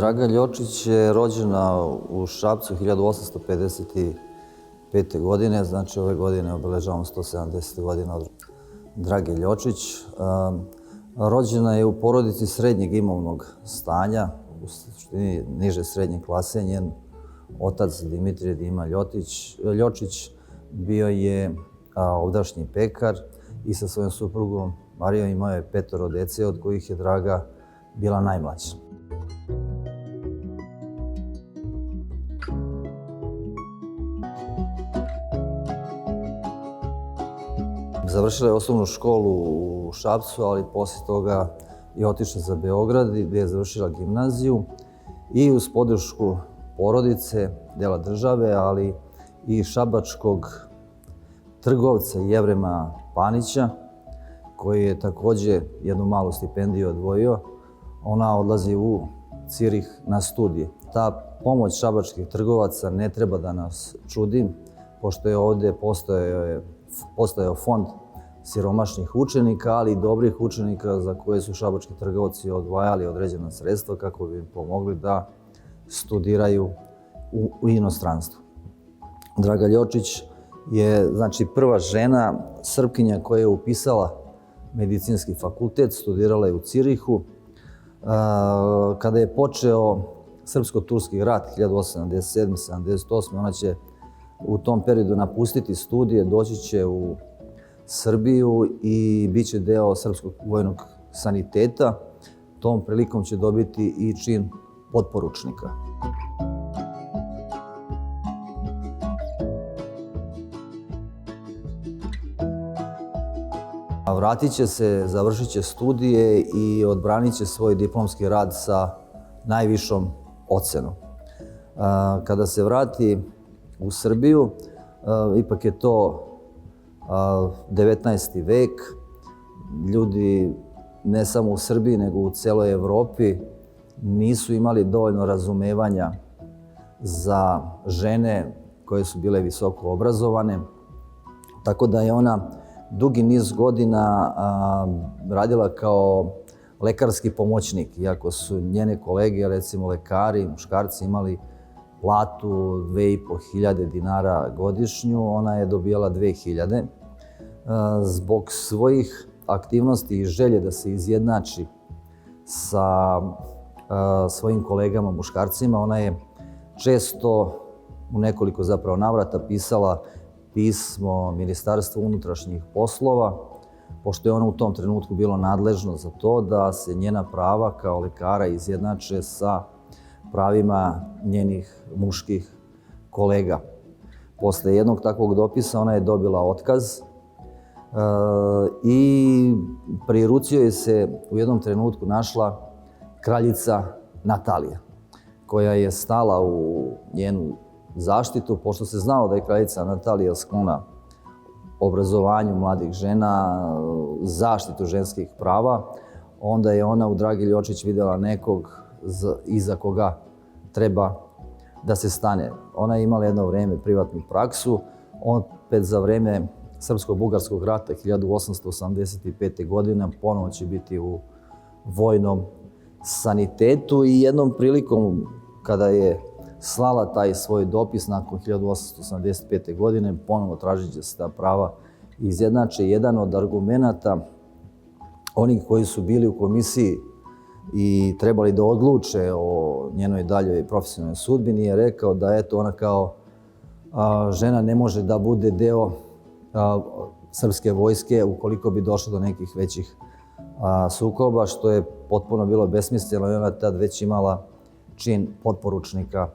Draga Ljočić je rođena u Šapcu 1855. godine, znači ove godine obeležavamo 170 godina od Drage Ljočić. Rođena je u porodici srednjeg imovnog stanja, u suštini niže srednje klase. Njen otac Dimitrije Dima Ljočić bio je ovdašnji pekar i sa svojom suprugom Marijom imao je 5 dece, od kojih je Draga bila najmlađa. Završila je osnovnu školu u Šapcu, ali poslije toga je otišla za Beograd gdje je završila gimnaziju i uz podršku porodice, dela države, ali i šabačkog trgovca Jevrema Panića, koji je također jednu malu stipendiju odvojio. Ona odlazi u Cirih na studije. Ta pomoć šabačkih trgovaca ne treba da nas čudi, pošto je ovdje postojao fond siromašnih učenika, ali i dobrih učenika za koje su šabački trgovci odvajali određena sredstva kako bi im pomogli da studiraju u inostranstvu. Draga Ljočić je prva žena Srpkinja koja je upisala medicinski fakultet, studirala je u Cirihu. Kada je počeo Srpsko-turski rat 1877-78, ona će u tom periodu napustiti studije, doći će u Srbiju i bit će deo Srpskog vojnog saniteta. Tom prilikom će dobiti i čin potporučnika. Vratit će se, završit će studije i odbranit će svoj diplomski rad sa najvišom ocenom. Kada se vrati u Srbiju, ipak je to 19. vek, ljudi ne samo u Srbiji nego u celoj Evropi nisu imali dovoljno razumevanja za žene koje su bile visoko obrazovane, tako da je ona dugi niz godina radila kao lekarski pomoćnik, iako su njene kolege, recimo lekari, muškarci, imali platu 2.500 dinara godišnju, ona je dobijala 2.000. Zbog svojih aktivnosti i želje da se izjednači sa svojim kolegama muškarcima, ona je često u nekoliko navrata pisala pismo Ministarstvu unutrašnjih poslova, pošto je ono u tom trenutku bilo nadležno za to da se njena prava kao lekara izjednače sa pravima njenih muških kolega. Posle jednog takvog dopisa ona je dobila otkaz i pri ruci joj se u jednom trenutku našla kraljica Natalija, koja je stala u njenu zaštitu, pošto se znalo da je kraljica Natalija sklona obrazovanju mladih žena, zaštitu ženskih prava, onda je ona u Dragi Ljočić vidjela nekog iza koga treba da se stane. Ona je imala jedno vrijeme privatnu praksu, opet za vrijeme Srpsko-bugarskog rata 1885. godine ponovo će biti u vojnom sanitetu i jednom prilikom kada je slala taj svoj dopis nakon 1885. godine, ponovo tražit će se ta prava izjednače. Jedan od argumenata onih koji su bili u komisiji i trebali da odluče o njenoj daljoj profesionalnoj sudbini je rekao da eto ona kao žena ne može da bude deo srpske vojske ukoliko bi došlo do nekih većih sukoba, što je potpuno bilo besmisleno i ona tad već imala čin potporučnika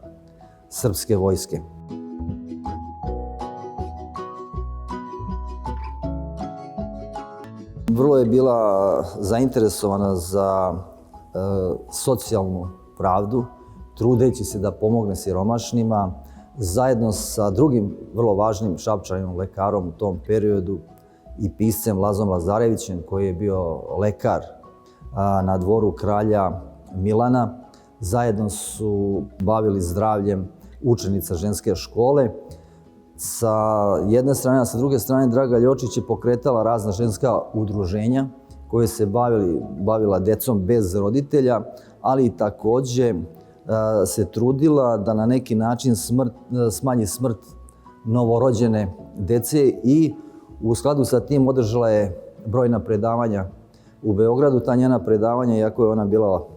srpske vojske. Vrlo je bila zainteresovana za socijalnu pravdu, trudeći se da pomogne siromašnima, zajedno sa drugim vrlo važnim šapčanim lekarom u tom periodu i piscem Lazom Lazarevićem, koji je bio lekar na dvoru kralja Milana. Zajedno su bavili zdravljem učenica ženske škole. Sa jedne strane, a sa druge strane Draga Ljočić je pokretala razna ženska udruženja koje se bavila decom bez roditelja, ali i takođe se trudila da na neki način smanji smrt novorođene dece i u skladu sa tim održala je brojna predavanja u Beogradu. Ta njena predavanja, iako je ona bila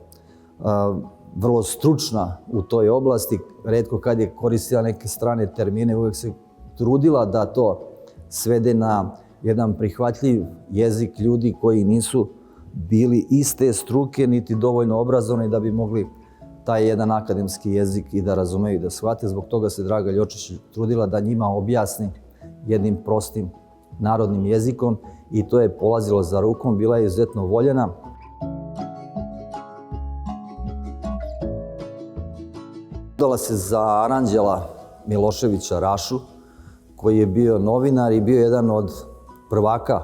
vrlo stručna u toj oblasti, retko kad je koristila neke strane termine, uvijek se trudila da to svede na jedan prihvatljiv jezik ljudi koji nisu bili iste struke niti dovoljno obrazovani da bi mogli taj jedan akademski jezik i da razumeju i da shvate. Zbog toga se Draga Ljočić trudila da njima objasni jednim prostim narodnim jezikom i to je polazilo za rukom, bila je izuzetno voljena. Udala se za Aranđela Miloševića Rašu, koji je bio novinar i bio jedan od prvaka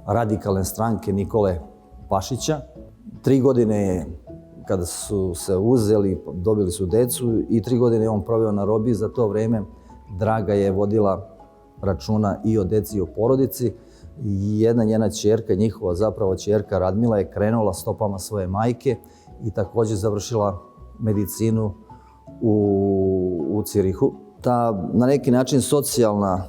radikalne stranke Nikole Pašića. 3 godine je, kada su se uzeli, dobili su decu i 3 godine je on proveo na robiji. Za to vreme Draga je vodila računa i o deci i o porodici. Jedna njena ćerka, njihova zapravo ćerka Radmila, je krenula stopama svoje majke i također završila medicinu u Cirihu. Ta na neki način socijalna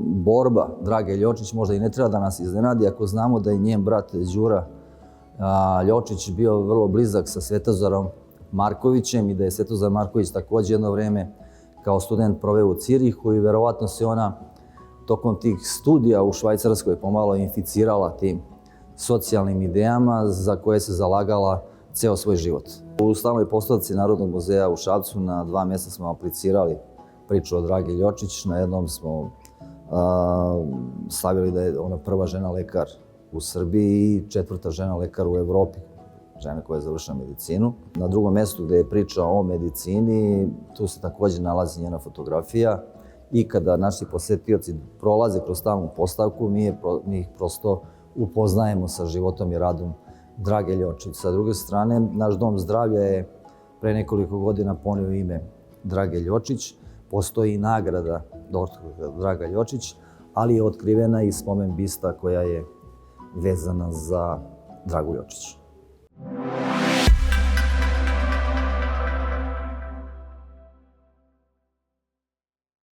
borba Drage Ljočić možda i ne treba da nas iznenadi ako znamo da je njen brat Đura Ljočić bio vrlo blizak sa Svetozarom Markovićem i da je Svetozar Marković također jedno vreme kao student proveo u Cirihu i verovatno se ona tokom tih studija u Švajcarskoj pomalo inficirala tim socijalnim idejama za koje se zalagala ceo svoj život. U stalnoj postavci Narodnog muzeja u Šapcu na 2 mjesta smo aplicirali priču o Dragi Ljočić. Na jednom smo stavili da je ona prva žena lekar u Srbiji i 4. žena lekar u Evropi, žena koja je završila medicinu. Na drugom mjestu gdje je priča o medicini, tu se također nalazi njena fotografija i kada naši posetioci prolaze kroz stalnu postavku, mi ih prosto upoznajemo sa životom i radom Drage Ljočić. Sa druge strane, naš dom zdravlja je pre nekoliko godina poneo ime Drage Ljočić. Postoji i nagrada doktorka Draga Ljočić, ali je otkrivena i spomen bista koja je vezana za Dragu Ljočić.